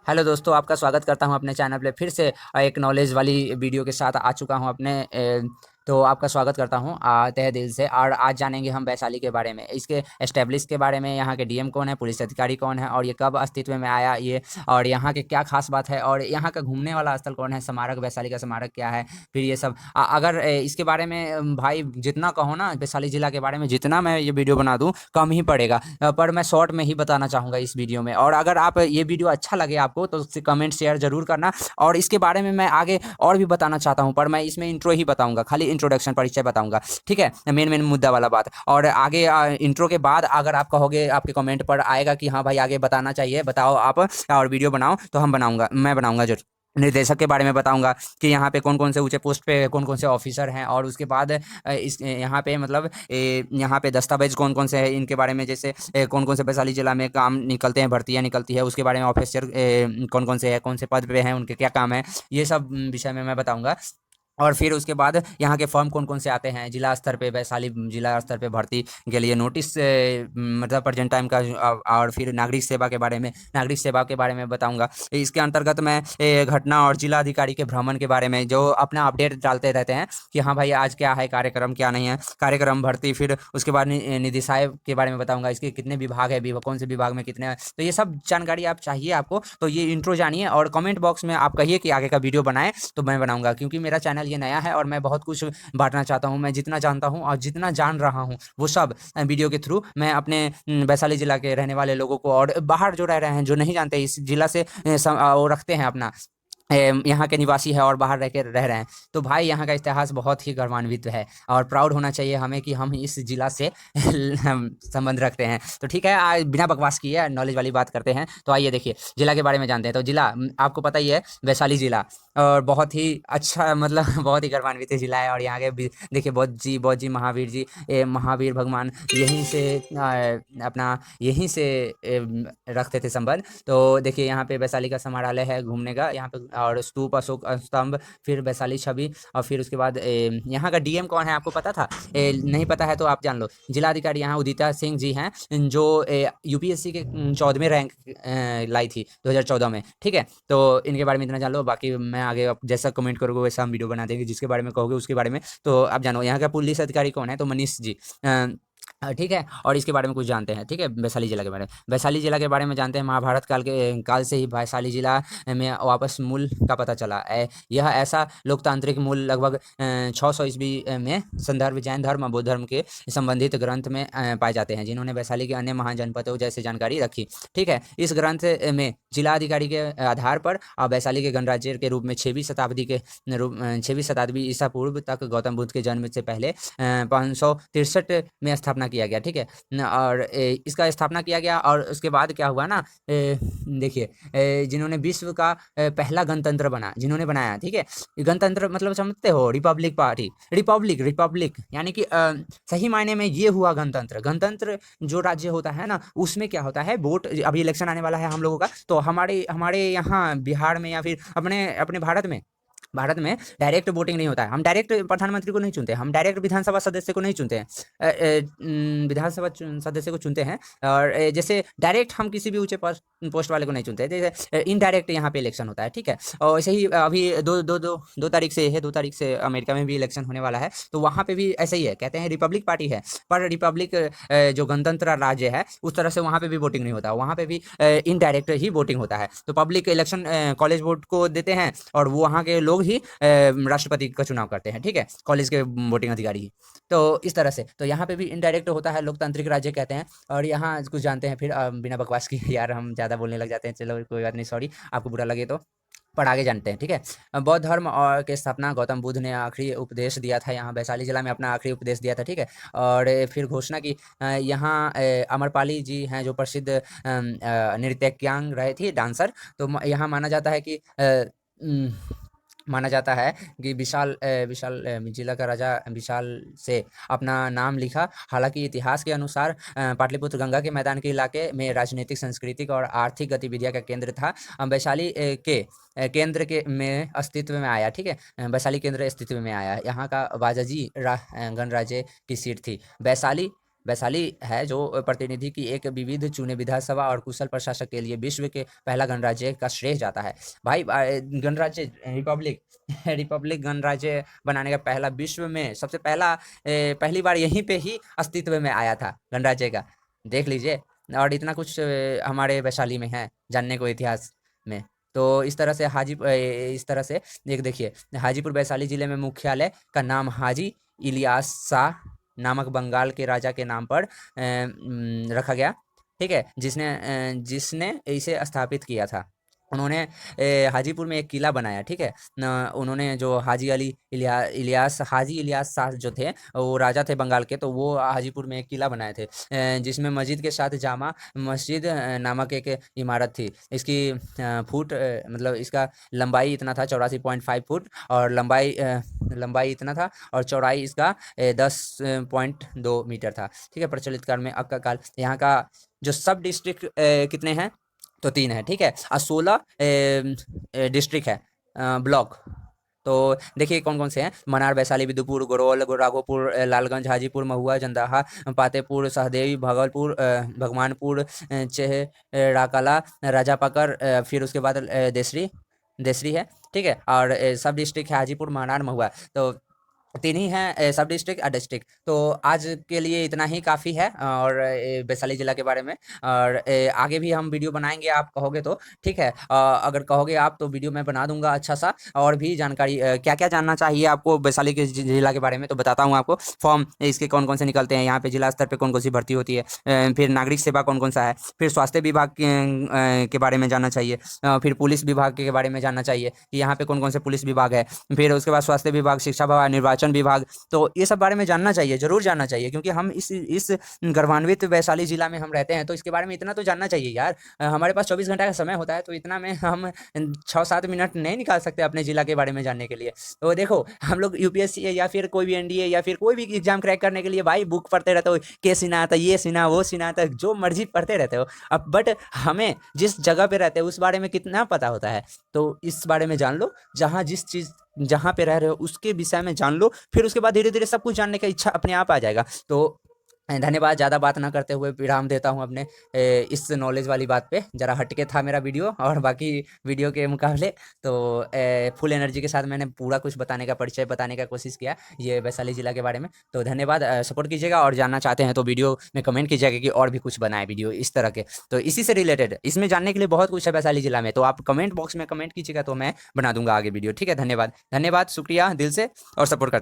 Hello दोस्तों, आपका स्वागत करता हूं अपने चैनल पे फिर से एक नॉलेज वाली वीडियो के साथ आ चुका हूं तो आपका स्वागत करता हूं तहे दिल से। और आज जानेंगे हम वैशाली के बारे में, इसके एस्टेब्लिश के बारे में, यहाँ के डीएम कौन है, पुलिस अधिकारी कौन है और ये कब अस्तित्व में आया ये, और यहाँ के क्या खास बात है, और यहाँ का घूमने वाला स्थल कौन है, स्मारक, वैशाली का स्मारक क्या है। फिर ये सब अगर इसके बारे में भाई जितना कहो ना वैशाली जिला के बारे में, जितना मैं ये वीडियो बना दूं कम ही पड़ेगा। पर मैं शॉर्ट में ही बताना चाहूँगा इस वीडियो में। और अगर आप ये वीडियो अच्छा लगे आपको तो कमेंट शेयर जरूर करना। और इसके बारे में मैं आगे और भी बताना चाहता हूँ, पर मैं इसमें इंट्रो ही बताऊंगा, खाली इंट्रोडक्शन परिचय बताऊंगा, ठीक है, मेन मेन मुद्दा वाला बात। और आगे इंट्रो के बाद अगर आप कहोगे, आपके कमेंट पर आएगा कि हाँ भाई आगे बताना चाहिए, बताओ आप और वीडियो बनाओ, तो मैं बनाऊंगा जरूर। निर्देशक के बारे में बताऊंगा कि यहाँ पे कौन कौन से ऊंचे पोस्ट पे कौन कौन से ऑफिसर हैं, और उसके बाद इस यहाँ पे मतलब यहाँ पे दस्तावेज कौन कौन से हैं इनके बारे में, जैसे कौन कौन से वैशाली जिला में काम निकलते हैं, भर्तियाँ निकलती है, उसके बारे में ऑफिसर कौन कौन से हैं, कौन से पद पे हैं, उनके क्या काम है, ये सब विषय में मैं बताऊंगा। और फिर उसके बाद यहाँ के फॉर्म कौन कौन से आते हैं जिला स्तर पे, वैशाली जिला स्तर पे भर्ती के लिए नोटिस मतलब प्रेजेंट टाइम का। और फिर नागरिक सेवा के बारे में बताऊंगा। इसके अंतर्गत मैं घटना और जिला अधिकारी के भ्रमण के बारे में, जो अपना अपडेट डालते रहते हैं कि हाँ भाई आज क्या है कार्यक्रम, क्या नहीं है कार्यक्रम, भर्ती। फिर उसके बाद निदेशालय के बारे में बताऊंगा, इसके कितने विभाग है, कौन से विभाग में कितने हैं। तो ये सब जानकारी आप चाहिए आपको तो ये इंट्रो जानिए, और कमेंट बॉक्स में आप कहिए कि आगे का वीडियो बनाएं तो मैं बनाऊंगा, क्योंकि मेरा चैनल ये नया है और मैं बहुत कुछ बांटना चाहता हूँ। मैं जितना जानता हूँ और जितना जान रहा हूँ वो सब वीडियो के थ्रू मैं अपने वैशाली जिला के रहने वाले लोगों को, और बाहर जो रह रहे हैं, जो नहीं जानते इस जिला से, वो रखते हैं अपना यहाँ के निवासी है और बाहर रह के रह रहे हैं, तो भाई यहाँ का इतिहास बहुत ही गौरवान्वित है और प्राउड होना चाहिए हमें कि हम इस जिला से हम संबंध रखते हैं। तो ठीक है, आज बिना बकवास किए नॉलेज वाली बात करते हैं। तो आइए देखिए जिला के बारे में जानते हैं। तो जिला आपको पता ही है, वैशाली जिला, और बहुत ही अच्छा मतलब बहुत ही गौरवान्वित जिला है। और यहाँ के देखिए बौद्ध जी महावीर जी, महावीर भगवान यहीं से अपना यहीं से रखते थे संबंध। तो देखिए यहाँ पे वैशाली का समाहरणालय है घूमने का, यहाँ पे, और स्तूप, अशोक स्तंभ, फिर वैशाली छवि। और फिर उसके बाद यहाँ का डीएम कौन है आपको पता था? नहीं पता है तो आप जान लो। जिलाधिकारी यहाँ उदिता सिंह जी हैं, जो यूपीएससी के 14वें रैंक लाई थी 2014 में, ठीक है। तो इनके बारे में इतना जान लो, बाकी मैं आगे आप जैसा कमेंट करोगे वैसा हम वीडियो बना देंगे, जिसके बारे में कहोगे उसके बारे में तो आप जानो। यहाँ का पुलिस अधिकारी कौन है? तो मनीष जी, ठीक है। और इसके बारे में कुछ जानते हैं, ठीक है, वैशाली जिला के बारे में। वैशाली जिला के बारे में जानते हैं, महाभारत काल से ही वैशाली जिला में वापस मूल का पता चला। यह ऐसा लोकतांत्रिक मूल लगभग 600 ईस्वी में संदर्भ जैन धर्म और बौद्ध धर्म के संबंधित ग्रंथ में पाए जाते हैं, जिन्होंने वैशाली के अन्य महान जनपदों जैसे जानकारी रखी, ठीक है। इस ग्रंथ में जिलाधिकारी के आधार पर वैशाली के गणराज्य के रूप में 6वीं शताब्दी ईसा पूर्व तक गौतम बुद्ध के जन्म से पहले 563 में स्थापना किया गया, ठीक है। और इसका स्थापना किया गया, और उसके बाद क्या हुआ ना, देखिए जिन्होंने विश्व का पहला गणतंत्र जिन्होंने बनाया, ठीक है। गणतंत्र मतलब समझते हो? रिपब्लिक पार्टी, रिपब्लिक यानी कि सही मायने में ये हुआ गणतंत्र। गणतंत्र जो राज्य होता है ना, उसमें क्या होता है, वोट, अभी इलेक्शन आने वाला है हम लोगों का, तो हमारे हमारे यहाँ बिहार में या फिर अपने अपने भारत में डायरेक्ट वोटिंग नहीं होता है। हम डायरेक्ट प्रधानमंत्री को नहीं चुनते, हम डायरेक्ट विधानसभा सदस्य को नहीं चुनते हैं, विधानसभा सदस्य को चुनते हैं। और जैसे डायरेक्ट हम किसी भी ऊंचे पोस्ट वाले को नहीं चुनते, जैसे इनडायरेक्ट यहाँ पे इलेक्शन होता है, ठीक है। और वैसे ही अभी 2 तारीख से है, 2 तारीख से अमेरिका में भी इलेक्शन होने वाला है, तो वहाँ पे भी ऐसे ही है, कहते हैं रिपब्लिक पार्टी है, पर रिपब्लिक जो गणतंत्र राज्य है उस तरह से वहाँ पे भी वोटिंग नहीं होता, वहाँ पे भी इनडायरेक्ट ही वोटिंग होता है। तो पब्लिक इलेक्शन कॉलेज बोर्ड को देते हैं, और वो वहाँ के लोग ही राष्ट्रपति का चुनाव करते हैं, ठीक है, कॉलेज के वोटिंग अधिकारी ही। तो इस तरह से तो यहाँ पे भी इनडायरेक्ट होता है, लोकतांत्रिक राज्य कहते हैं। और यहाँ कुछ जानते हैं फिर, बिना बकवास की यार हम ज़्यादा बोलने लग जाते हैं, चलो कोई बात नहीं, सॉरी आपको बुरा लगे तो। पर आगे जानते हैं, ठीक है। बौद्ध धर्म और के स्थापना गौतम बुद्ध ने आखिरी उपदेश दिया था, यहाँ वैशाली जिला में अपना आखिरी उपदेश दिया था, ठीक है। और फिर घोषणा की, यहाँ अमरपाली जी हैं जो प्रसिद्ध नृत्यज्ञांग रहे थे, डांसर। तो यहाँ माना जाता है कि विशाल जिला का राजा विशाल से अपना नाम लिखा। हालांकि इतिहास के अनुसार पाटलिपुत्र गंगा के मैदान के इलाके में राजनीतिक, सांस्कृतिक और आर्थिक गतिविधियों का केंद्र था। वैशाली के केंद्र के में अस्तित्व में आया, ठीक है। वैशाली केंद्र अस्तित्व में आया, यहाँ का बाजाजी गणराज्य की सीट थी। वैशाली वैशाली है जो प्रतिनिधि की एक विविध चुने विधानसभा और कुशल प्रशासक के लिए विश्व के पहला गणराज्य का श्रेय जाता है। भाई गणराज्य रिपब्लिक रिपब्लिक गणराज्य बनाने का पहला विश्व में सबसे पहला पहली बार यहीं पे ही अस्तित्व में आया था गणराज्य का, देख लीजिए। और इतना कुछ हमारे वैशाली में है जानने को इतिहास में। तो इस तरह से एक देखिए, हाजीपुर वैशाली जिले में मुख्यालय का नाम हाजी इलियास शाह नामक बंगाल के राजा के नाम पर रखा गया, ठीक है, जिसने इसे स्थापित किया था। उन्होंने हाजीपुर में एक किला बनाया, ठीक है न। उन्होंने जो हाजी इलियास शाह जो थे वो राजा थे बंगाल के, तो वो हाजीपुर में एक किला बनाए थे जिसमें मस्जिद के साथ जामा मस्जिद नामक एक इमारत थी। इसकी मतलब इसका लंबाई इतना था 84.5 फुट, और लंबाई इतना था, और चौड़ाई इसका 10.2 मीटर था, ठीक है। प्रचलित काल में अब का काल यहाँ का जो सब डिस्ट्रिक्ट कितने हैं, तो 3 है, ठीक है। और 16 डिस्ट्रिक्ट है, ब्लॉक। तो देखिए कौन कौन से हैं: मनार, वैशाली, बिदुपुर, गोरौल, राघोपुर, लालगंज, हाजीपुर, महुआ, जंदाहा, पातेपुर, सहदेवी, भागलपुर, भगवानपुर, चेहराकला, राजापाकर, फिर उसके बाद देसरी देसरी है, ठीक है। और सब डिस्ट्रिक्ट है हाजीपुर, मनार, महुआ। तो 3 ही हैं सब डिस्ट्रिक्ट और डिस्ट्रिक्ट। तो आज के लिए इतना ही काफ़ी है और वैशाली ज़िला के बारे में। और आगे भी हम वीडियो बनाएंगे, आप कहोगे तो, ठीक है। अगर कहोगे आप तो वीडियो मैं बना दूंगा अच्छा सा। और भी जानकारी क्या क्या जानना चाहिए आपको वैशाली के ज़िला के बारे में, तो बताता हूँ आपको। फॉर्म इसके कौन कौन से निकलते हैं, यहाँ पे जिला स्तर पर कौन कौन सी भर्ती होती है, फिर नागरिक सेवा कौन कौन सा है, फिर स्वास्थ्य विभाग के बारे में जानना चाहिए, फिर पुलिस विभाग के बारे में जानना चाहिए कि यहाँ पे कौन कौन से पुलिस विभाग है, फिर उसके बाद स्वास्थ्य विभाग, शिक्षा विभाग, निर्वाचन विभाग। तो ये सब बारे में जानना चाहिए, जरूर जानना चाहिए, क्योंकि हम इस गौरवान्वित वैशाली जिला में हम रहते हैं, तो इसके बारे में इतना तो जानना चाहिए यार। हमारे पास 24 घंटा का समय होता है, तो इतना में हम 6-7 मिनट नहीं निकाल सकते अपने जिला के बारे में जानने के लिए। तो देखो, हम लोग यूपीएससी या फिर कोई भी एनडीए या फिर कोई भी एग्जाम क्रैक करने के लिए भाई बुक पढ़ते रहते हो, के सीना आता, ये सीना, वो सीना आता, जो मर्जी पढ़ते रहते हो। अब बट हमें जिस जगह पे रहते हो उस बारे में कितना पता होता है, तो इस बारे में जान लो। जहाँ पे रह रहे हो उसके विषय में जान लो, फिर उसके बाद धीरे धीरे सब कुछ जानने का इच्छा अपने आप आ जाएगा। तो धन्यवाद। ज़्यादा बात ना करते हुए विराम देता हूँ अपने इस नॉलेज वाली बात पे। ज़रा हटके था मेरा वीडियो और बाकी वीडियो के मुकाबले। तो फुल एनर्जी के साथ मैंने पूरा कुछ परिचय बताने का कोशिश किया ये वैशाली ज़िला के बारे में। तो धन्यवाद। सपोर्ट कीजिएगा, और जानना चाहते हैं तो वीडियो में कमेंट कीजिएगा कि और भी कुछ बनाए वीडियो इस तरह के। तो इसी से रिलेटेड इसमें जानने के लिए बहुत कुछ है वैशाली ज़िला में, तो आप कमेंट बॉक्स में कमेंट कीजिएगा तो मैं बना दूंगा आगे वीडियो, ठीक है। धन्यवाद, शुक्रिया दिल से, और सपोर्ट करते